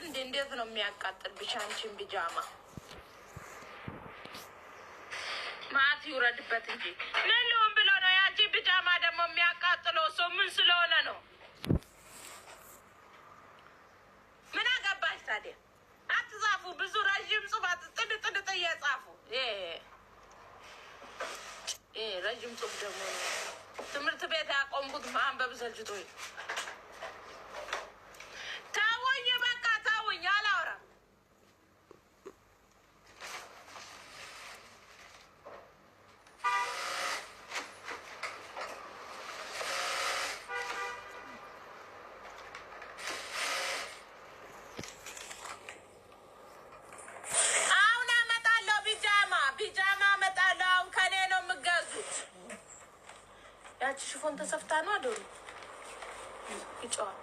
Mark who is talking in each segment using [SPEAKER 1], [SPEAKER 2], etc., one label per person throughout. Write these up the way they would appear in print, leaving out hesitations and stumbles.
[SPEAKER 1] እንዴት ነው የሚያቃጥል ብቻንችን ቢጃማ ማት ይውረድበት እንጂ ምን ሊሆን ብሎ ነው ያንቺ ቢጃማ ደግሞ የሚያቃጥለው? ሰው ምን ስለሆነ ነው? ምን አገባሽ ታዲያ? አትጻፉ ብዙ ረጅም ጽፋት ጥድ እየጻፉ ረጅም ጽሁፍ ደግሞ ትምህርት ቤት ያቆምኩት ማንበብ ሰልችቶኝ ታውኝ በቃ ታውኝ አላወራም። ያቺ ሽፎን ተሰፍታ ነው አደሩ ይጫዋል።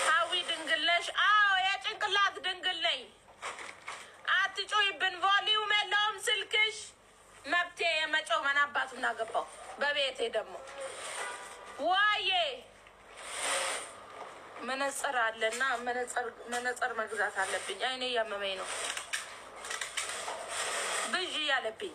[SPEAKER 1] ሀዊ ድንግለሽ? አዎ የጭንቅላት ድንግል ነኝ። አትጮይብን። ቮሊዩም የለውም ስልክሽ። መብቴ የመጮህ ምን አባቱ እናገባው። በቤቴ ደግሞ ዋዬ መነጽር አለና መነጽር መግዛት አለብኝ። አይኔ እያመመኝ ነው ብዥ ያለብኝ